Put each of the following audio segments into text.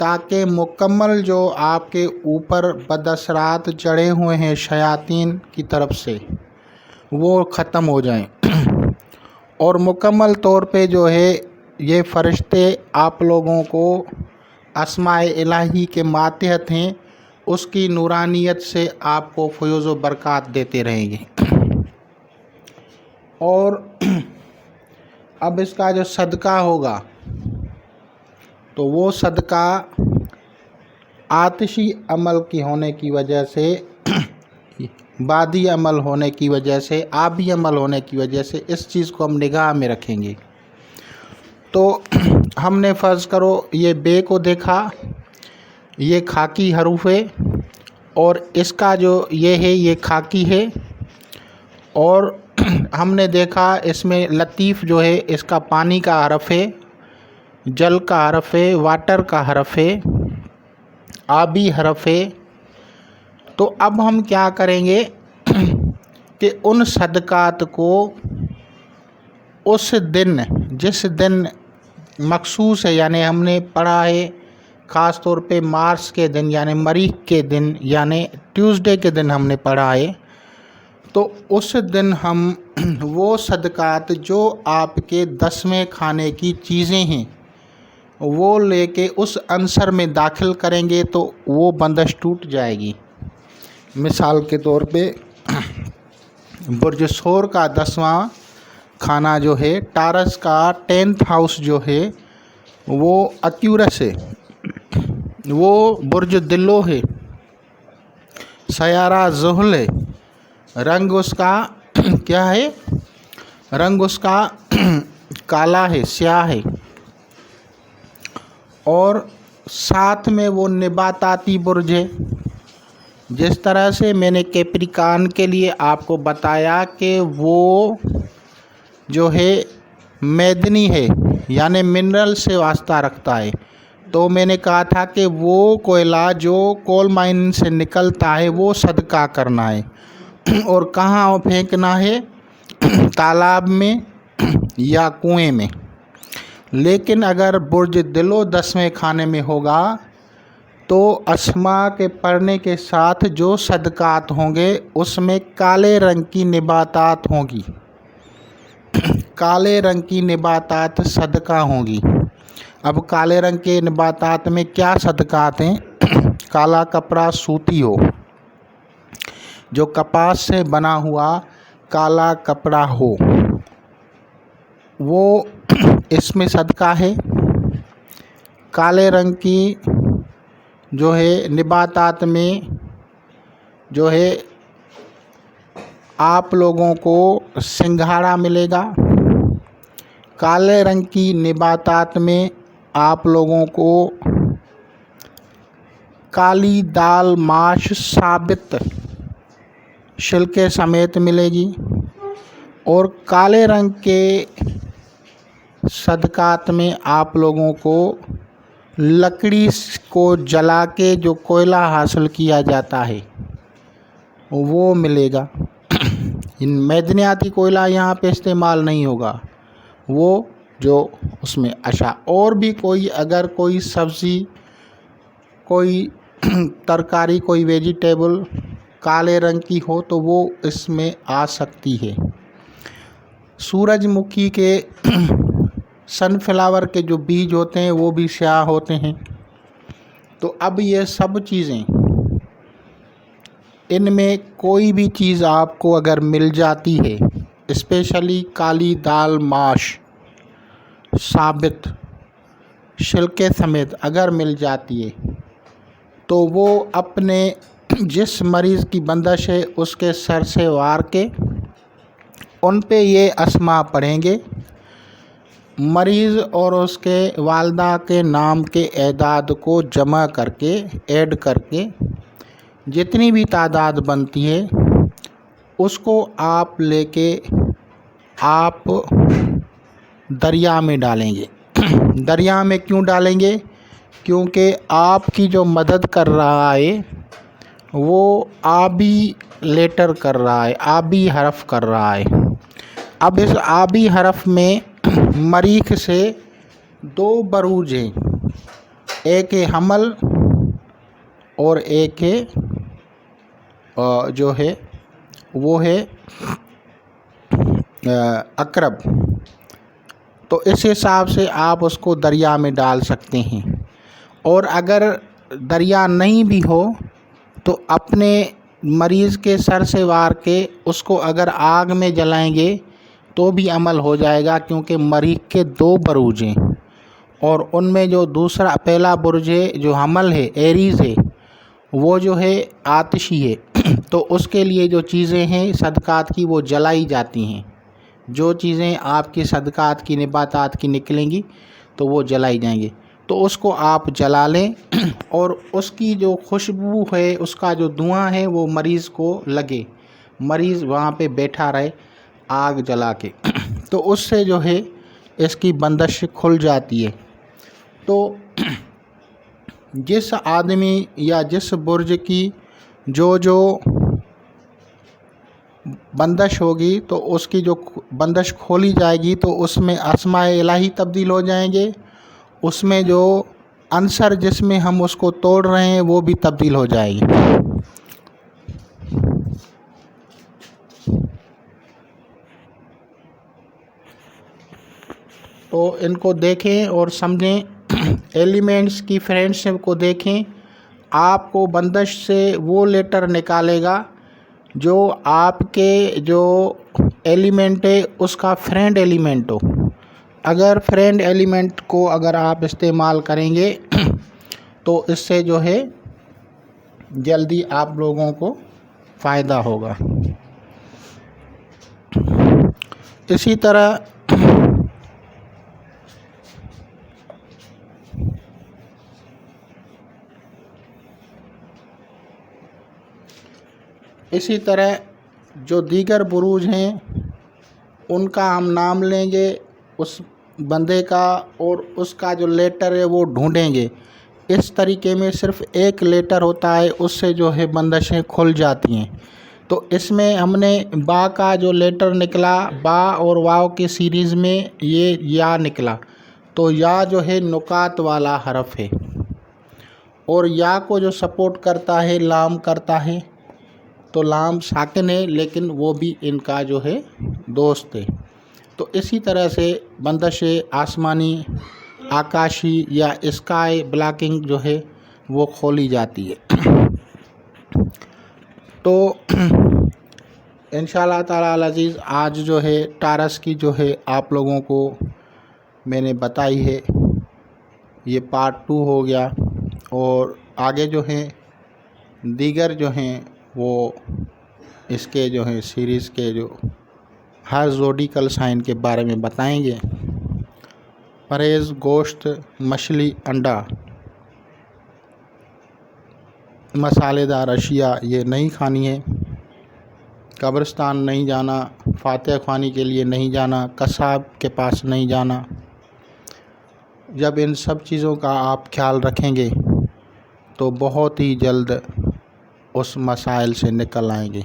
تاکہ مکمل جو آپ کے اوپر بداثرات چڑھے ہوئے ہیں شیاطین کی طرف سے وہ ختم ہو جائیں، اور مکمل طور پہ جو ہے یہ فرشتے آپ لوگوں کو اسماء الہی کے ماتحت ہیں، اس کی نورانیت سے آپ کو فیوز و برکات دیتے رہیں گے۔ اور اب اس کا جو صدقہ ہوگا تو وہ صدقہ آتشی عمل کی ہونے کی وجہ سے، بادی عمل ہونے کی وجہ سے، آبی عمل ہونے کی وجہ سے اس چیز کو ہم نگاہ میں رکھیں گے۔ تو ہم نے فرض کرو یہ بے کو دیکھا، یہ خاکی حروف ہے، اور اس کا جو یہ ہے یہ خاکی ہے، اور ہم نے دیکھا اس میں لطیف جو ہے اس کا پانی کا حرف ہے، جل کا حرف ہے، واٹر کا حرف ہے، آبی حرف ہے۔ تو اب ہم کیا کریں گے کہ ان صدقات کو اس دن، جس دن مخصوص ہے، یعنی ہم نے پڑھا ہے خاص طور پہ مارس کے دن یعنی مریخ کے دن یعنی ٹیوزڈے کے دن ہم نے پڑھا ہے، تو اس دن ہم وہ صدقات جو آپ کے 10ویں کھانے کی چیزیں ہیں وہ لے کے اس عنصر میں داخل کریں گے تو وہ بندش ٹوٹ جائے گی۔ مثال کے طور پہ برج ثور کا 10واں کھانا جو ہے، ٹارس کا 10th ہاؤس جو ہے وہ اکیورس ہے، وہ برج دلو ہے، سیارہ زحل ہے، رنگ اس کا کیا ہے؟ رنگ اس کا کالا ہے، سیاہ ہے، اور ساتھ میں وہ نباتاتی برج ہے۔ جس طرح سے میں نے کیپریکان کے لیے آپ کو بتایا کہ وہ جو ہے معدنی ہے یعنی منرل سے واسطہ رکھتا ہے، تو میں نے کہا تھا کہ وہ کوئلہ جو کول مائن سے نکلتا ہے وہ صدقہ کرنا ہے، اور کہاں وہ پھینکنا ہے؟ تالاب میں یا کنویں میں۔ لیکن اگر برج دلو 10ویں کھانے میں ہوگا تو اسماء کے پڑھنے کے ساتھ جو صدقات ہوں گے اس میں کالے رنگ کی نباتات ہوں گی، کالے رنگ کی نباتات صدقہ ہوں گی۔ اب کالے رنگ کے نباتات میں کیا صدقات ہیں؟ کالا کپڑا سوتی ہو، جو کپاس سے بنا ہوا کالا کپڑا ہو، وہ اس میں صدقہ ہے۔ کالے رنگ کی جو ہے نباتات میں جو ہے آپ لوگوں کو سنگھاڑا ملے گا، کالے رنگ کی نباتات میں آپ لوگوں کو کالی دال ماش ثابت چھلکے سمیت ملے گی، اور کالے رنگ کے صدقات میں آپ لوگوں کو لکڑی کو جلا کے جو کوئلہ حاصل کیا جاتا ہے وہ ملے گا۔ معدنیاتی کوئلہ یہاں پہ استعمال نہیں ہوگا، وہ جو اس میں اور بھی کوئی اگر کوئی سبزی، کوئی ترکاری، کوئی ویجیٹیبل کالے رنگ کی ہو تو وہ اس میں آ سکتی ہے۔ سورج مکھی کے سن فلاور کے جو بیج ہوتے ہیں وہ بھی سیاہ ہوتے ہیں۔ تو اب یہ سب چیزیں، ان میں کوئی بھی چیز آپ کو اگر مل جاتی ہے، اسپیشلی کالی دال ماش ثابت چھلکے سمیت اگر مل جاتی ہے تو وہ اپنے جس مریض کی بندش ہے اس کے سر سے وار کے ان پہ یہ اسماء پڑھیں گے، مریض اور اس کے والدہ کے نام کے اعداد کو جمع کر کے ایڈ کر کے جتنی بھی تعداد بنتی ہے اس کو آپ لے کے آپ دریا میں ڈالیں گے۔ دریا میں کیوں ڈالیں گے؟ کیونکہ آپ کی جو مدد کر رہا ہے وہ آبی لیٹر کر رہا ہے، آبی حرف کر رہا ہے۔ اب اس آبی حرف میں مریخ سے 2 بروج ہیں، ایک ہے حمل اور ایک ہے جو ہے وہ ہے عقرب، تو اس حساب سے آپ اس کو دریا میں ڈال سکتے ہیں۔ اور اگر دریا نہیں بھی ہو تو اپنے مریض کے سر سے وار کے اس کو اگر آگ میں جلائیں گے تو بھی عمل ہو جائے گا، کیونکہ مریخ کے 2 بروج ہیں، اور ان میں جو پہلا برج ہے جو حمل ہے، ایریز ہے، وہ جو ہے آتشی ہے، تو اس کے لیے جو چیزیں ہیں صدقات کی وہ جلائی جاتی ہیں۔ جو چیزیں آپ کی صدقات کی نباتات کی نکلیں گی تو وہ جلائی جائیں گی، تو اس کو آپ جلا لیں، اور اس کی جو خوشبو ہے، اس کا جو دھواں ہے وہ مریض کو لگے، مریض وہاں پہ بیٹھا رہے آگ جلا کے، تو اس سے جو ہے اس کی بندش کھل جاتی ہے۔ تو جس آدمی یا جس برج کی جو بندش ہوگی تو اس کی جو بندش کھولی جائے گی تو اس میں اسماء الہی تبدیل ہو جائیں گے، اس میں جو عنصر جس میں ہم اس کو توڑ رہے ہیں وہ بھی تبدیل ہو جائے گی۔ تو ان کو دیکھیں اور سمجھیں، ایلیمنٹس کی فرینڈشپ کو دیکھیں۔ آپ کو بندش سے وہ لیٹر نکالے گا جو آپ کے جو ایلیمنٹ ہے اس کا فرینڈ ایلیمنٹ ہو۔ اگر فرینڈ ایلیمنٹ کو اگر آپ استعمال کریں گے تو اس سے جو ہے جلدی آپ لوگوں کو فائدہ ہوگا۔ اسی طرح جو دیگر بروج ہیں ان کا ہم نام لیں گے اس بندے کا، اور اس کا جو لیٹر ہے وہ ڈھونڈیں گے۔ اس طریقے میں صرف ایک لیٹر ہوتا ہے، اس سے جو ہے بندشیں کھل جاتی ہیں۔ تو اس میں ہم نے با کا جو لیٹر نکلا، با اور واو کی سیریز میں یہ یا نکلا، تو یا جو ہے نکات والا حرف ہے، اور یا کو جو سپورٹ کرتا ہے لام کرتا ہے، تو لام ساکن ہے لیکن وہ بھی ان کا جو ہے دوست ہے۔ تو اسی طرح سے بندش آسمانی، آکاشی یا اسکائی بلاکنگ جو ہے وہ کھولی جاتی ہے۔ تو انشاءاللہ تعالی العزیز آج جو ہے ٹارس کی جو ہے آپ لوگوں کو میں نے بتائی ہے، یہ پارٹ 2 ہو گیا، اور آگے جو ہیں دیگر جو ہیں وہ اس کے جو ہیں سیریز کے جو ہر زوڈیکل سائن کے بارے میں بتائیں گے۔ پرہیز گوشت، مچھلی، انڈا، مسالے دار اشیاء یہ نہیں کھانی ہے، قبرستان نہیں جانا، فاتحہ خوانی کے لیے نہیں جانا، قصاب کے پاس نہیں جانا۔ جب ان سب چیزوں کا آپ خیال رکھیں گے تو بہت ہی جلد اس مسائل سے نکل آئیں گے۔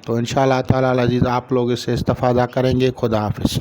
تو انشاءاللہ تعالی العزیز آپ لوگ اس سے استفادہ کریں گے۔ خدا حافظ۔